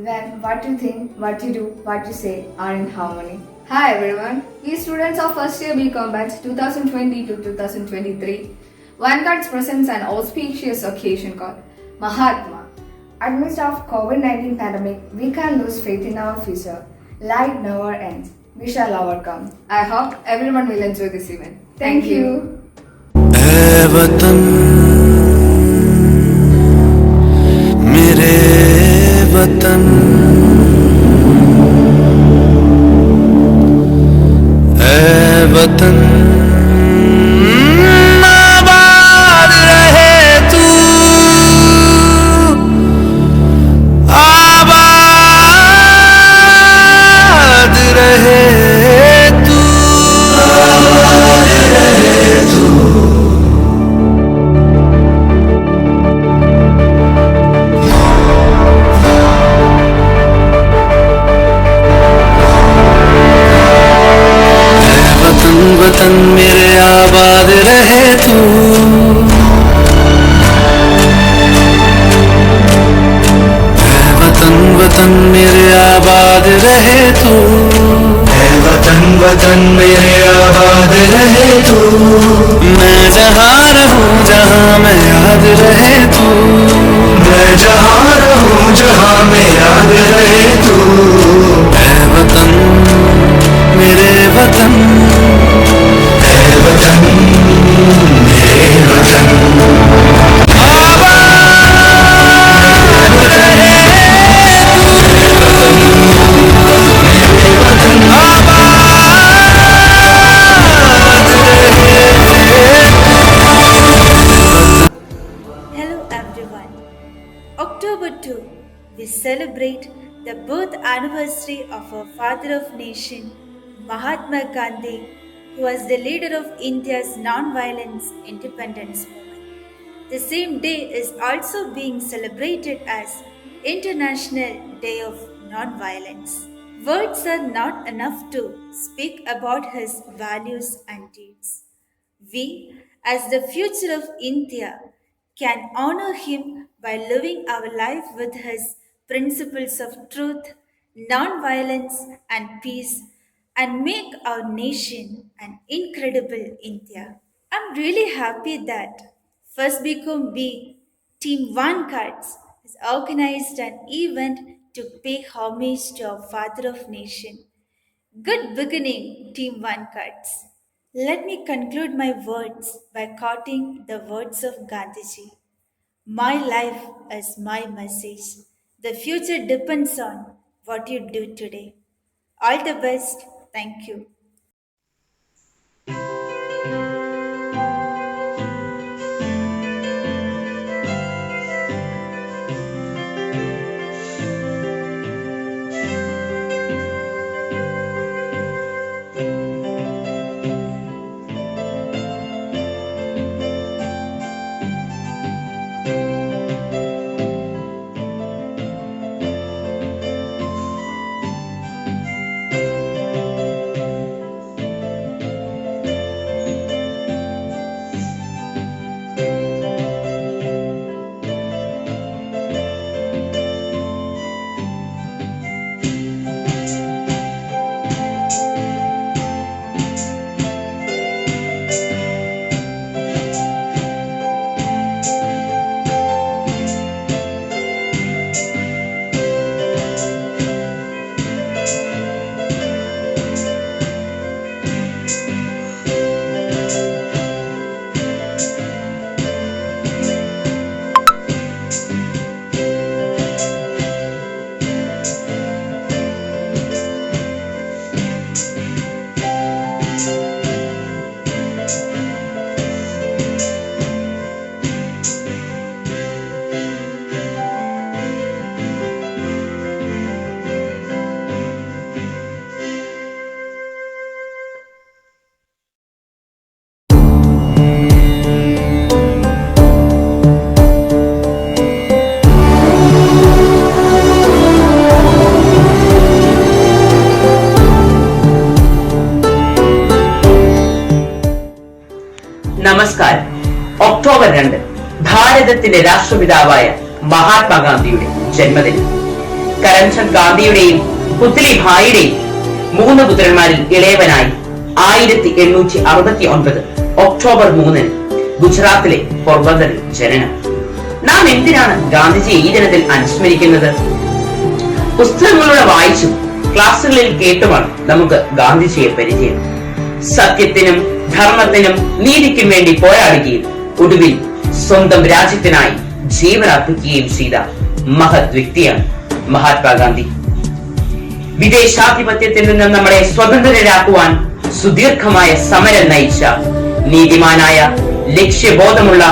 when what you think, what you do, what you say are in harmony. Hi everyone, we students of first year BCom batch 2020 to 2023. Vanguard's presents an auspicious occasion called Mahatma. Amidst of COVID-19 pandemic, we can lose faith in our future. Light never ends. We shall overcome. I hope everyone will enjoy this event. Thank you. ऐ वतन मेरे वतन ऐ वतन आबाद रहे तू आबाद रहे तू वतन मेरे आबाद रहे तू वतन वतन मेरे आबाद रहे तू वतन वतन मेरे आबाद रहे तू मैं जहाँ रहूँ जहाँ मैं याद रहे तू मैं जहाँ रहूँ जहाँ मैं याद रहे तू वतन मेरे वतन वतन मेरे वतन आबाद रहे Hello everyone. October 2, we celebrate the birth anniversary of our father of nation, Mahatma Gandhi, who was the leader of India's non-violence independence movement. The same day is also being celebrated as International Day of Non-Violence. Words are not enough to speak about his values and deeds. We, as the future of India, can honor him by living our life with his principles of truth, non-violence, and peace, and make our nation an incredible India. I'm really happy that First Become B Team One Cards has organized an event to pay homage to our Father of Nation. Good beginning, Team One Cards. Let me conclude my words by quoting the words of Gandhiji. My life is my message. The future depends on what you do today. All the best. Thank you. നമസ്കാരം. October 2 ഭാരതത്തിന്റെ രാഷ്ട്രപിതാവായ മഹാത്മാഗാന്ധിയുടെ ജന്മദിനം. കരംചന്ദ് ഗാന്ധിയുടെയും പുത്ലി ഭായിയുടെയും 3 പുത്രന്മാരിൽ ഇളയവനായി 1869 October 3 ഗുജറാത്തിലെ പോർബന്ദറിൽ ജനനം. നാം എന്തിനാണ് ഗാന്ധിജിയെ ഈ ദിനത്തിൽ അനുസ്മരിക്കുന്നത്? പുസ്തകങ്ങളിലൂടെ വായിച്ചും ക്ലാസുകളിൽ കേട്ടുമാണ് നമുക്ക് ഗാന്ധിജിയെ പരിചയം. സത്യത്തിനും ധർമ്മത്തിനും നീതിക്കും വേണ്ടി പോരാടുകയും ഒടുവിൽ സ്വന്തം രാജ്യത്തിനായി ജീവനർപ്പിക്കുകയും ചെയ്ത മഹത് വ്യക്തിയാണ് മഹാത്മാഗാന്ധി. വിദേശാധിപത്യത്തിൽ നിന്ന് നമ്മളെ സ്വതന്ത്രരാക്കുവാൻ സുദീർഘമായ സമരം നയിച്ച നീതിമാനായ, ലക്ഷ്യബോധമുള്ള,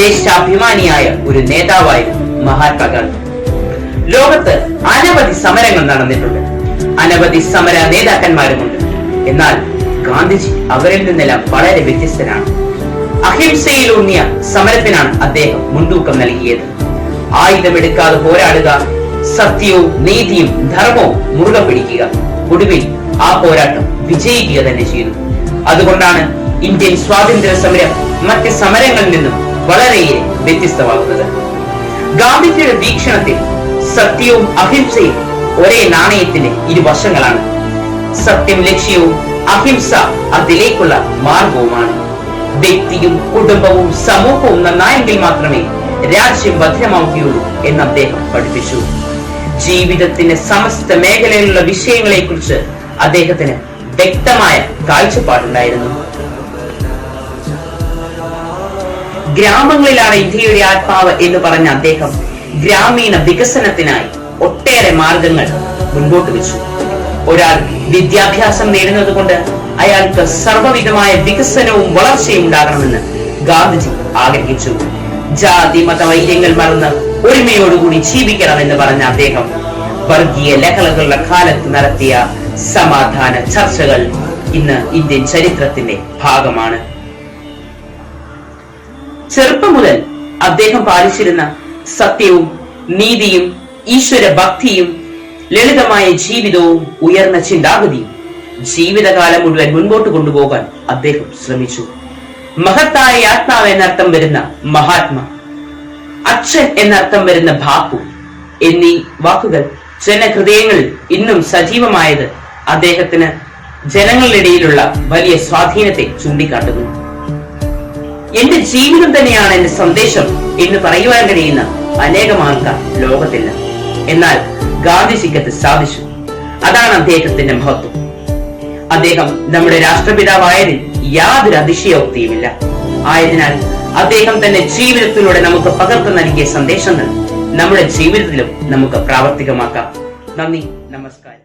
ദേശാഭിമാനിയായ ഒരു നേതാവായിരുന്നു മഹാത്മാഗാന്ധി. ലോകത്ത് അനവധി സമരങ്ങൾ നടന്നിട്ടുണ്ട്, അനവധി സമര നേതാക്കന്മാരുമുണ്ട്. എന്നാൽ ഗാന്ധിജി അവരിൽ നിന്നെല്ലാം വളരെ വ്യത്യസ്തനാണ്. അഹിംസയിലൂന്നിയ സമരത്തിനാണ് അദ്ദേഹം മുൻതൂക്കം നൽകിയത്. ആയുധമെടുക്കാതെ പോരാടുക, സത്യവും നീതിയും ധർമ്മവും മുറുകെ പിടിക്കുക. ഒടുവിൽ ആ പോരാട്ടം വിജയിക്കുക തന്നെ ചെയ്തു. അതുകൊണ്ടാണ് ഇന്ത്യൻ സ്വാതന്ത്ര്യ സമരം മറ്റ് സമരങ്ങളിൽ നിന്നും വളരെയേറെ വ്യത്യസ്തമാകുന്നത്. ഗാന്ധിജിയുടെ വീക്ഷണത്തിൽ സത്യവും അഹിംസയും ഒരേ നാണയത്തിന്റെ ഇരുവശങ്ങളാണ്. സത്യം ലക്ഷ്യവും അഹിംസ അതിലേക്കുള്ള മാർഗവുമാണ്. വ്യക്തിയും കുടുംബവും സമൂഹവും നന്നായെങ്കിൽ മാത്രമേ രാജ്യം ഭദ്രമാവുകയുള്ളൂ എന്ന് അദ്ദേഹം പഠിപ്പിച്ചു. ജീവിതത്തിന്റെ സമസ്ത മേഖലയിലുള്ള വിഷയങ്ങളെ കുറിച്ച് അദ്ദേഹത്തിന് വ്യക്തമായ കാഴ്ചപ്പാടുണ്ടായിരുന്നു. ഗ്രാമങ്ങളിലാണ് ഇന്ത്യയുടെ ആത്മാവ് എന്ന് പറഞ്ഞ അദ്ദേഹം ഗ്രാമീണ വികസനത്തിനായി ഒട്ടേറെ മാർഗങ്ങൾ മുൻപോട്ട് വെച്ചു. ഒരാൾ വിദ്യാഭ്യാസം നേടുന്നത് കൊണ്ട് അയാൾക്ക് സർവ്വവിധമായ വികസനവും വളർച്ചയും ഉണ്ടാകണമെന്ന് ഗാന്ധിജി ആഗ്രഹിച്ചു. ജാതി മത വൈര്യങ്ങൾ മറന്ന് ഒരുമയോടുകൂടി ജീവിക്കണമെന്ന് പറഞ്ഞ അദ്ദേഹം വർഗീയ ലഹളകളുടെ കാലത്ത് നടത്തിയ സമാധാന ചർച്ചകൾ ഇന്ന് ഇന്ത്യൻ ചരിത്രത്തിന്റെ ഭാഗമാണ്. ചെറുപ്പം മുതൽ അദ്ദേഹം പാലിച്ചിരുന്ന സത്യവും നീതിയും ഈശ്വര ഭക്തിയും ലളിതമായ ജീവിതവും ഉയർന്ന ചിന്താഗതിയും ജീവിതകാലം മുഴുവൻ മുൻപോട്ട് കൊണ്ടുപോകാൻ അദ്ദേഹം ശ്രമിച്ചു. മഹത്തായ ആത്മാവ് എന്നർത്ഥം വരുന്ന മഹാത്മാ, അച്ഛൻ എന്നർത്ഥം വരുന്ന ബാപ്പു എന്നീ വാക്കുകൾ ജനഹൃദയങ്ങളിൽ ഇന്നും സജീവമായത് അദ്ദേഹത്തിന് ജനങ്ങളിടയിലുള്ള വലിയ സ്വാധീനത്തെ ചൂണ്ടിക്കാട്ടുന്നു. എന്റെ ജീവിതം തന്നെയാണ് എന്റെ സന്ദേശം എന്ന് പറയുവാൻ കഴിയുന്ന അനേകം ആൾക്കാർ ലോകത്തില്ല. എന്നാൽ ഗാന്ധിജിക്കത് സാധിച്ചു. അതാണ് അദ്ദേഹത്തിന്റെ മഹത്വം. അദ്ദേഹം നമ്മുടെ രാഷ്ട്രപിതാവായതിൽ യാതൊരു അതിശയോക്തിയുമില്ല. ആയതിനാൽ അദ്ദേഹം തന്റെ ജീവിതത്തിലൂടെ നമുക്ക് പകർന്നു നൽകിയ സന്ദേശങ്ങൾ നമ്മുടെ ജീവിതത്തിലും നമുക്ക് പ്രാവർത്തികമാക്കാം. നന്ദി, നമസ്കാരം.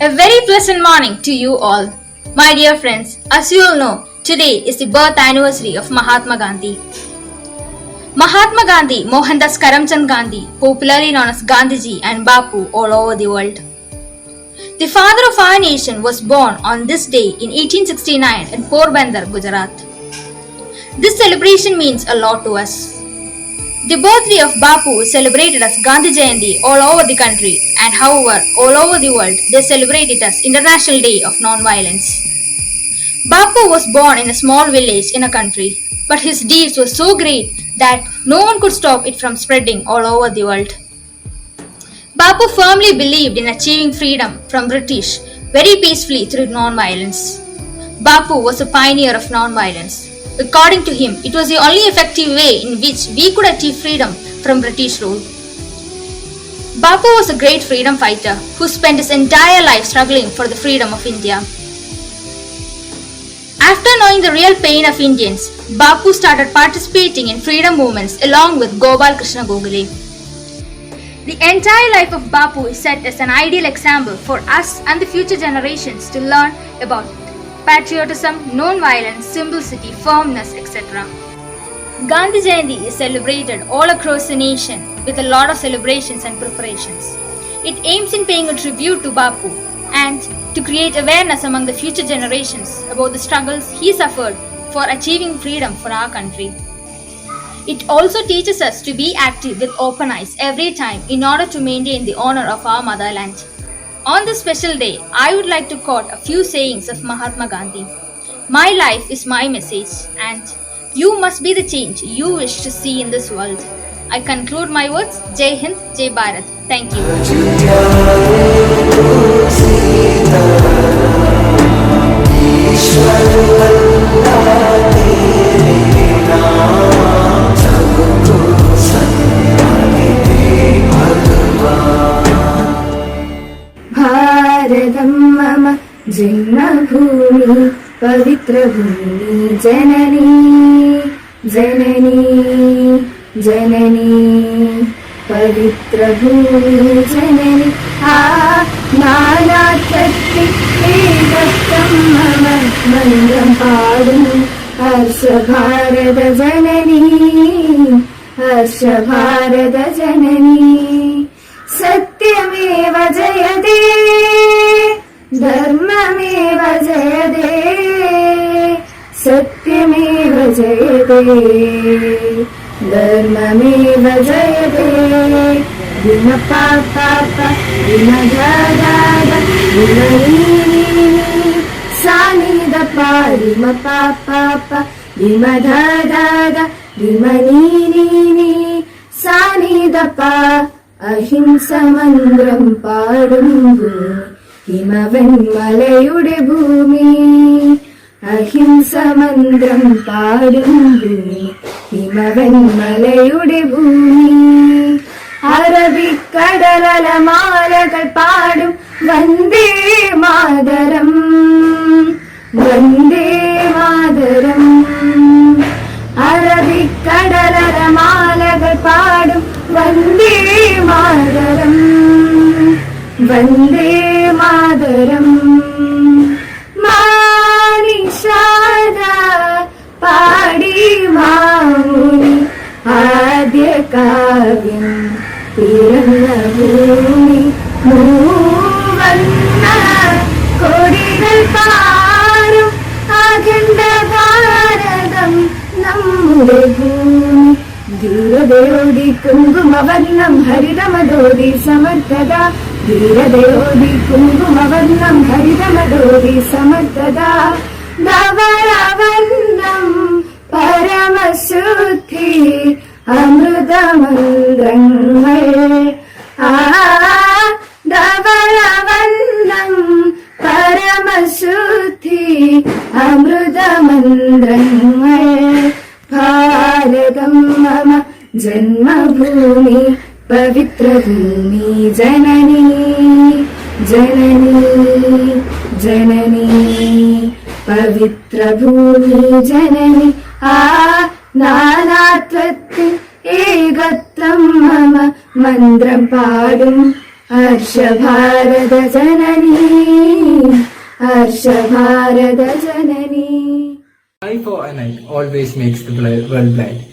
A very pleasant morning to you all. My dear friends, as you all know, today is the birth anniversary of Mahatma Gandhi. Mahatma Gandhi, Mohandas Karamchand Gandhi, popularly known as Gandhiji and Bapu all over the world. The father of our nation was born on this day in 1869 in Porbandar, Gujarat. This celebration means a lot to us. The birthday of Bapu is celebrated as Gandhi Jayanti all over the country, and however, all over the world, they celebrate it as International Day of Non-Violence. Bapu was born in a small village in a country, but his deeds were so great that no one could stop it from spreading all over the world. Bapu firmly believed in achieving freedom from British very peacefully through non-violence. Bapu was a pioneer of non-violence. According to him, it was the only effective way in which we could achieve freedom from British rule. Bapu was a great freedom fighter who spent his entire life struggling for the freedom of India. After knowing the real pain of Indians, Bapu started participating in freedom movements along with Gopal Krishna Gokhale. The entire life of Bapu is set as an ideal example for us and the future generations to learn about patriotism, non-violence, simplicity, firmness, etc. Gandhi Jayanti is celebrated all across the nation with a lot of celebrations and preparations. It aims in paying a tribute to Bapu and to create awareness among the future generations about the struggles he suffered for achieving freedom for our country. It also teaches us to be active with open eyes every time in order to maintain the honor of our motherland. On this special day, I would like to quote a few sayings of Mahatma Gandhi. My life is my message, and you must be the change you wish to see in this world. I conclude my words. Jai Hind, Jai Bharat. Thank you. भारतं मम जन्मभूमि पवित्रभूमि जननी जननी जननी पवित्रभूमि जननी नानात्वत्ति एकत्वं मम मन्त्रं पाडुं हर्ष भारत जननी हर्ष भारत जननी सत्यमेव जयते धर्ममेव जयते सत्यमेव जयते धर्ममेव जयते विम पापा विम दादा सानि दपा विम पापा विम दादा विम नी सानि दपा അഹിംസമന്ത്രം പാടും ഭൂമി ഹിമവന്മലയുടെ ഭൂമി അഹിംസമന്ത്രം പാടും ഭൂമി ഹിമവന്മലയുടെ ഭൂമി അറബിക്കടലമാലകൾ പാടും വന്ദേ മാതരം വന്ദേ മാതരം അറബിക്കടലമാലകൾ പാടും വന്ദേ മാതരം വന്ദേ മാതരം മാനിഷാദ പാടി മാമുനി ആദ്യ കാവ്യം പിറന്ന ഭൂമി മൂവന്ന കൊടികൾ പാറും അഖണ്ഡ ഭാരതം നമ്മുടെ ഭൂമി ധീരതയോടി കുങ്കുമവർണം ഹരിതമദോടി സമർത്ഥത ധീരതയോടി കുങ്കുമവർണം ഹരിതമദോടി സമർത്ഥത ധവളവർണം പരമശുദ്ധി അമൃതമന്ത്രങ്ങൾ ധവളവർണം പരമശുദ്ധി അമൃതമന്ത്രങ്ങൾ भारतं मम जन्मभूमि पवित्रभूमि जननी जननी जननी पवित्रभूमि जननी नानात्वत्ति एकत्वं मम मन्त्रं पाडुं हर्ष भारत जननी हर्ष भारत जननी Eye for an eye always makes the world blind.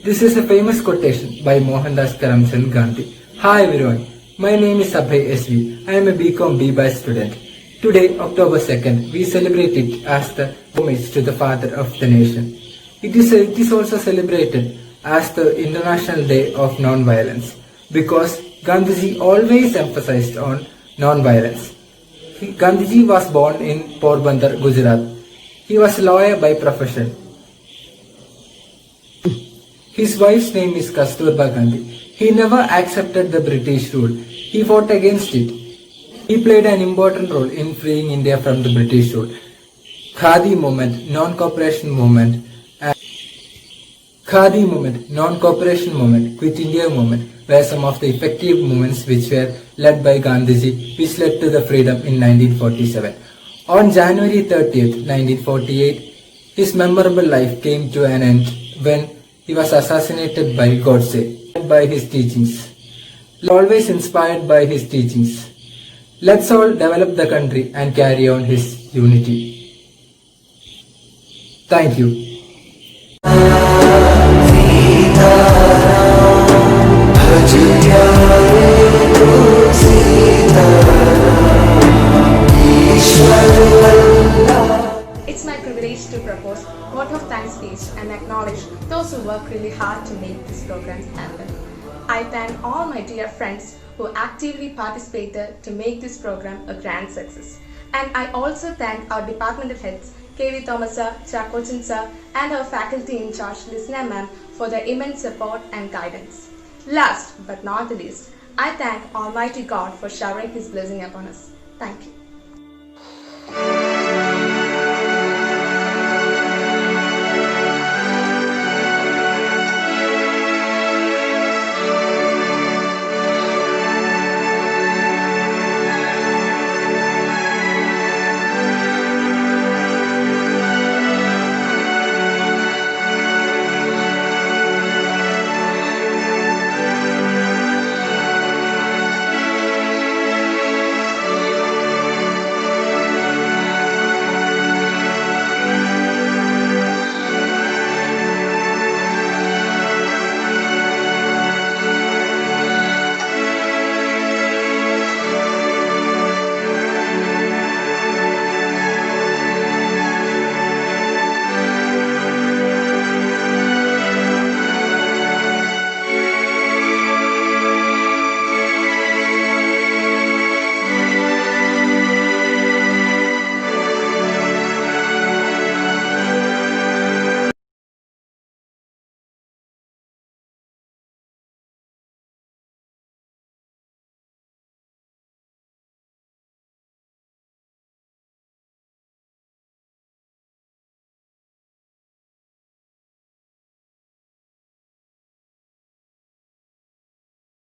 This is a famous quotation by Mohandas Karamchand Gandhi. Hi everyone, my name is Abhay SV. I am a BCom B-Bio student. Today, October 2nd, we celebrate it as the homage to the father of the nation. It is also celebrated as the International Day of Non-Violence because Gandhiji always emphasized on non-violence. Gandhiji was born in Porbandar, Gujarat. He was a lawyer by profession. His wife's name is Kasturba Gandhi. He never accepted the British rule. He fought against it. He played an important role in freeing India from the British rule. Khadi movement, non-cooperation movement, Khadi movement, non-cooperation movement, Quit India movement were some of the effective movements which were led by Gandhiji, which led to the freedom in 1947. On January 30th, 1948, his memorable life came to an end when he was assassinated by Godse, by his teachings. Always inspired by his teachings. Let's all develop the country and carry on his unity. Thank you. It's my privilege to propose vote of thanks speech and acknowledge those who work really hard to make this program happen. I thank all my dear friends who actively participated to make this program a grand success. And I also thank our departmental heads, K.V. Thomas sir, Chakochan sir, and our faculty in charge, Lisna ma'am, for their immense support and guidance. Last but not the least, I thank Almighty God for showering His blessing upon us. Thank you.